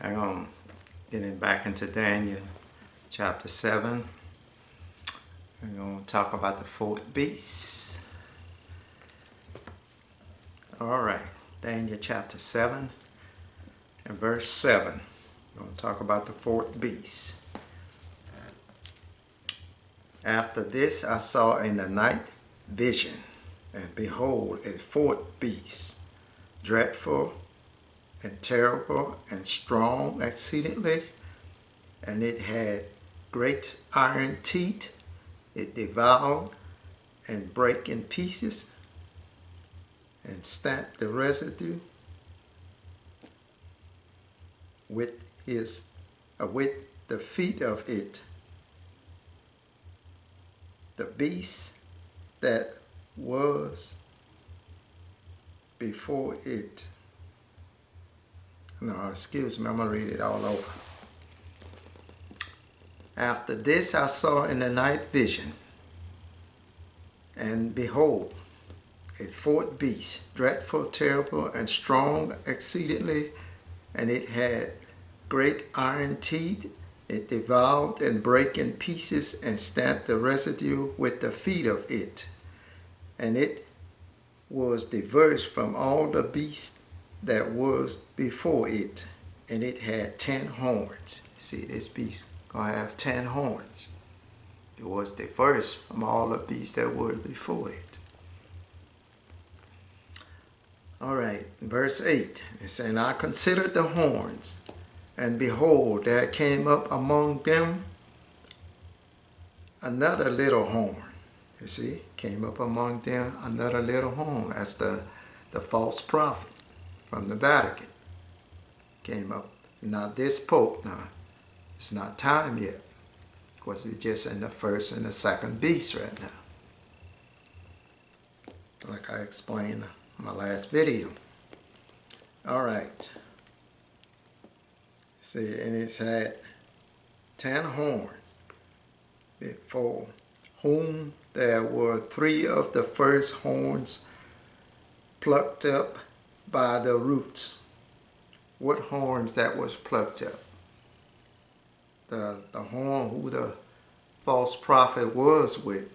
I'm getting back into Daniel chapter 7. We're going to talk about the fourth beast. All right, Daniel chapter 7 and verse 7. We're going to talk about the fourth beast. After this I saw in the night vision, and behold, a fourth beast, dreadful and terrible and strong exceedingly, and it had great iron teeth. It devoured and brake in pieces and stamped the residue with the feet of it. The beast that was before it. No, excuse me, I'm going to read it all over. After this I saw in the night vision, and behold, a fourth beast, dreadful, terrible, and strong exceedingly, and it had great iron teeth. It devoured and brake in pieces and stamped the residue with the feet of it. And it was diverse from all the beasts that was before it, and it had 10 horns. See, this beast gonna have 10 horns. It was diverse from all the beasts that were before it. All right, verse 8, it says, and I considered the horns, and behold, there came up among them another little horn. You see, came up among them another little horn. That's the false prophet from the Vatican. Came up. Now this Pope, now, it's not time yet. Of course, we're just in the first and the second beast right now. Like I explained in my last video. All right. See, and it's had 10 horns, before whom there were 3 of the first horns plucked up by the roots. What horns that was plucked up? The horn who the false prophet was with.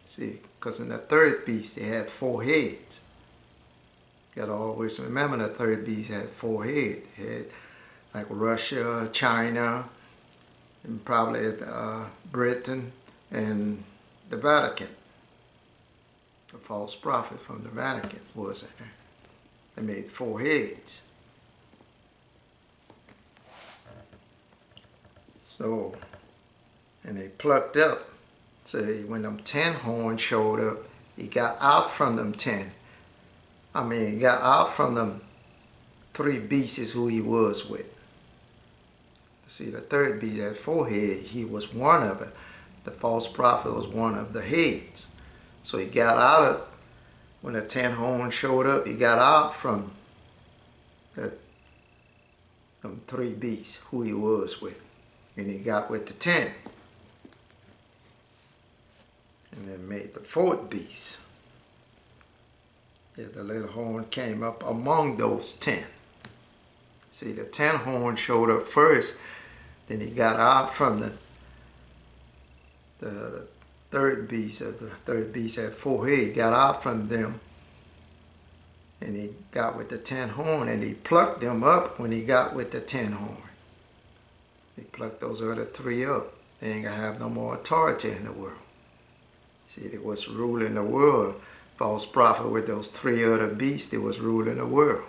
See, because in the third beast they had 4 heads. You gotta always remember the third beast had 4 heads. It had like Russia, China, and probably Britain and the Vatican. The false prophet from the Vatican was in there. They made 4 heads. So, and they plucked up. So when them 10 horns showed up, he got out from them 10. I mean, he got out from them 3 beasts who he was with. See, the third beast had 4 heads. He was one of it. The false prophet was one of the heads. So he got out of, when the 10 horns showed up, he got out from them 3 beasts who he was with. And he got with the 10. And then made the 4th beast. Yeah, the little horn came up among those 10. See, the 10 horns showed up first. Then he got out from the third beast. The third beast had 4 heads. He got out from them. And he got with the 10 horn. And he plucked them up when he got with the 10 horn. He plucked those other 3 up. They ain't gonna have no more authority in the world. See, they was ruling the world. False prophet with those 3 other beasts, they was ruling the world.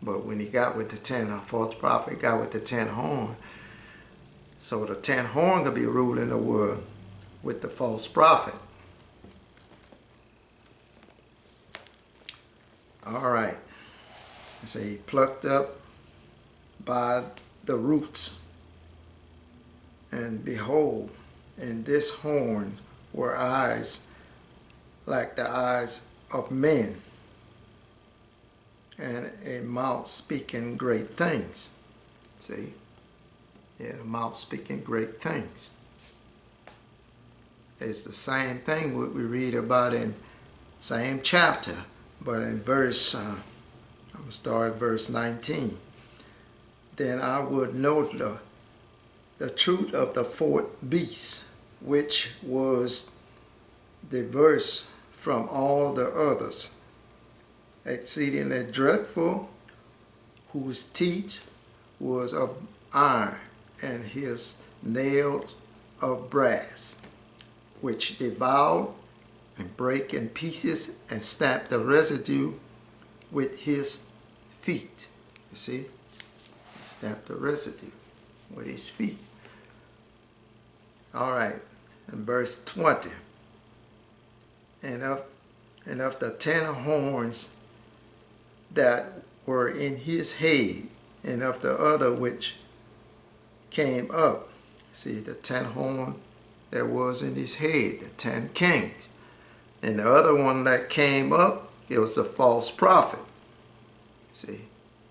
But when he got with the 10, a false prophet got with the 10 horn. So the 10 horn could be ruling the world with the false prophet. All right. So he plucked up by the roots. And behold, in this horn were eyes like the eyes of men, and a mouth speaking great things. See? Yeah, the mouth speaking great things. It's the same thing what we read about in same chapter, but in verse, I'm going to start at verse 19. then I would know the truth of the fourth beast, which was diverse from all the others, exceedingly dreadful, whose teeth was of iron, and his nails of brass, which devoured and break in pieces and stamp the residue with his feet. You see? Stamp the residue with his feet. All right, in verse 20. And of the 10 horns that were in his head, and of the other which came up. See, the 10 horn that was in his head, the 10 kings. And the other one that came up, it was the false prophet. See,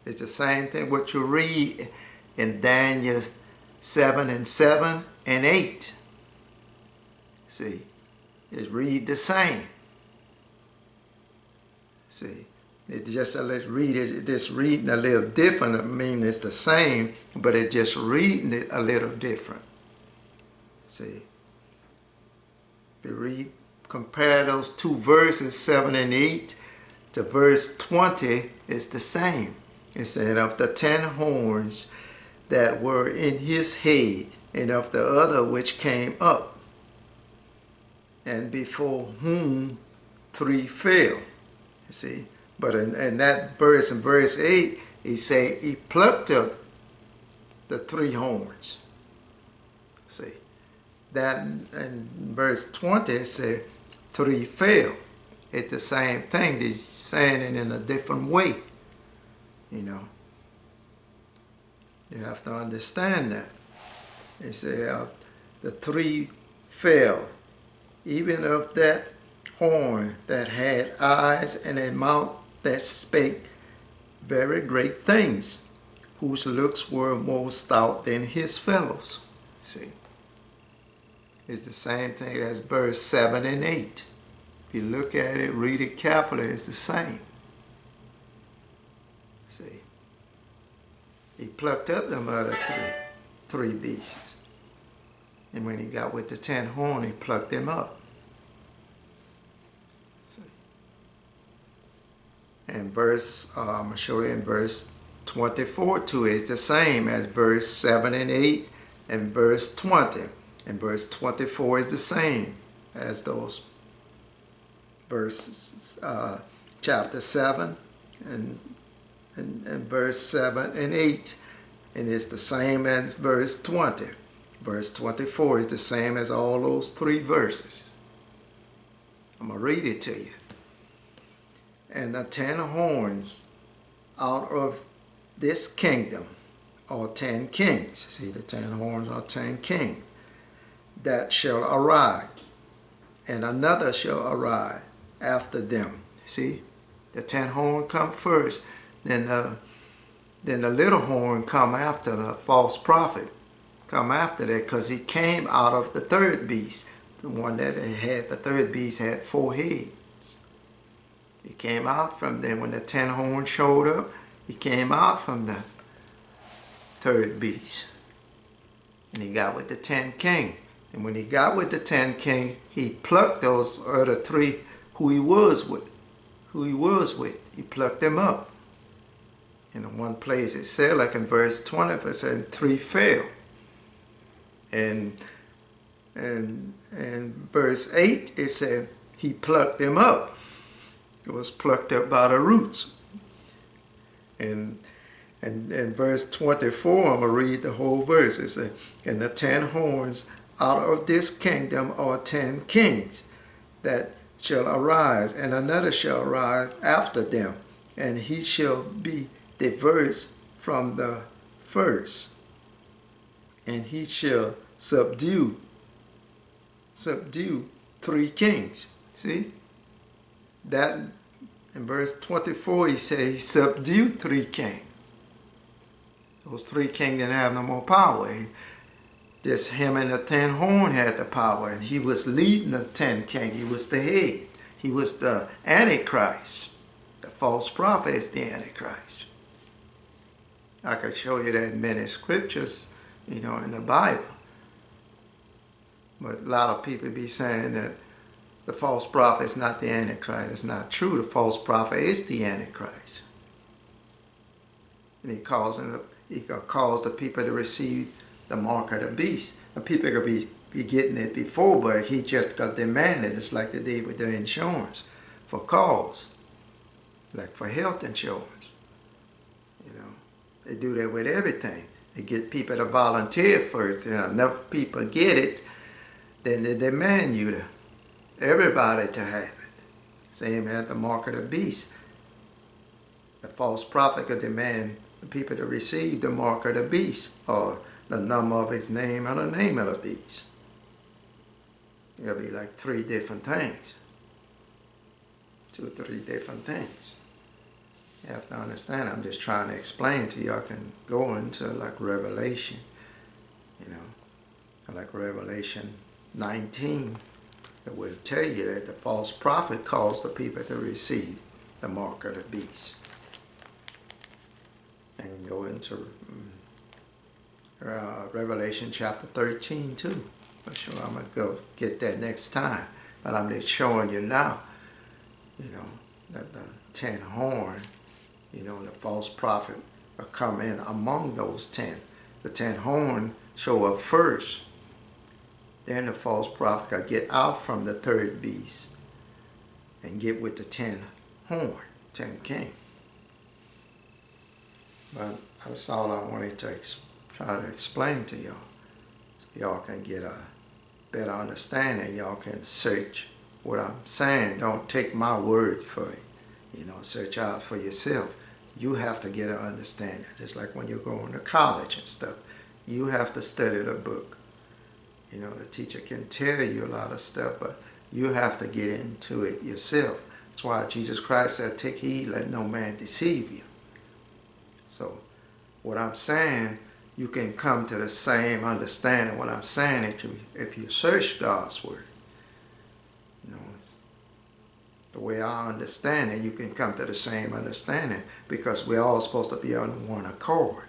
it's the same thing what you read in Daniel 7 and 7 and 8. See, just read the same. See, it just let's read it. This reading a little different. I mean, it's the same, but it's just reading it a little different. See, if you read, compare those two verses, 7 and 8, to verse 20, it's the same. It said, of the 10 horns that were in his head, and of the other which came up, and before whom 3 fell. You see, but in that verse, in verse 8, he said he plucked up the 3 horns. See, that in verse 20 it said 3 fell. It's the same thing. He's saying it in a different way. You know, you have to understand that. He said the 3 fell, even of that horn that had eyes and a mouth that spake very great things, whose looks were more stout than his fellows. See, it's the same thing as verse 7 and 8. If you look at it, read it carefully, it's the same. See, he plucked up them other three beasts. And when he got with the 10 horn, he plucked them up. See. And verse, I'm going to show you in verse 24 too, is the same as verse 7 and 8 and verse 20. And verse 24 is the same as those verses, chapter 7 and verse 7 and 8. And it's the same as verse 20. Verse 24 is the same as all those 3 verses. I'm going to read it to you. And the 10 horns out of this kingdom are 10 kings. See, the 10 horns are 10 kings that shall arise, and another shall arise after them. See, the 10 horns come first, then the little horn come after, the false prophet come after that, because he came out of the 3rd beast. The one that had, the 3rd beast had 4 heads. He came out from them. When the 10 horns showed up, he came out from the 3rd beast. And he got with the 10 king. And when he got with the 10 king, he plucked those other 3 who he was with. He plucked them up. In one place it said, like in verse 20, it said 3 fell. And verse 8, it said he plucked them up. It was plucked up by the roots. And in verse 24, I'm going to read the whole verse. It said, and the 10 horns out of this kingdom are 10 kings that shall arise, and another shall arise after them, and he shall be diverse from the first, and he shall subdue 3 kings. See? That in verse 24 he says he subdued 3 kings. Those 3 kings didn't have no more power. Just him and the 10 horn had the power, and he was leading the 10 king. He was the head. He was the Antichrist. The false prophet is the Antichrist. I could show you that in many scriptures, you know, in the Bible. But a lot of people be saying that the false prophet is not the Antichrist. It's not true. The false prophet is the Antichrist. And he calls the people to receive the mark of the beast. The people could be getting it before, but he just got demanded. It's like they did with the insurance for cause, like for health insurance. You know, they do that with everything. They get people to volunteer first, and enough people get it, then they demand you to, everybody to have it. Same as the mark of the beast. The false prophet could demand the people to receive the mark of the beast, or the number of his name, or the name of the beast. It'll be like 3 different things. 2 or 3 different things. You have to understand. I'm just trying to explain to you. I can go into like Revelation, you know, like Revelation 19. It will tell you that the false prophet calls the people to receive the mark of the beast. And go into Revelation chapter 13 too. I'm sure I'm going to go get that next time. But I'm just showing you now, you know, that the 10 horn, you know, the false prophet will come in among those 10. The 10 horn show up first. Then the false prophet will get out from the 3rd beast and get with the 10 horn, 10 king. But that's all I wanted to try to explain to y'all. So y'all can get a better understanding. Y'all can search what I'm saying. Don't take my word for it. You know, search out for yourself. You have to get an understanding. Just like when you're going to college and stuff. You have to study the book. You know, the teacher can tell you a lot of stuff, but you have to get into it yourself. That's why Jesus Christ said, take heed, let no man deceive you. So, what I'm saying, you can come to the same understanding. What I'm saying, if you search God's word, you know, it's the way I understand it, you can come to the same understanding, because we're all supposed to be on one accord,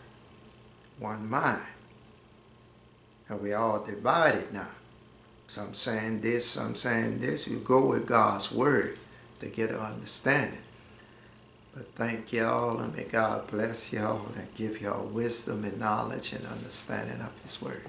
one mind. And we all divided now. Some saying this, some saying this. You go with God's word to get an understanding. But thank y'all, and may God bless y'all and give y'all wisdom and knowledge and understanding of his word.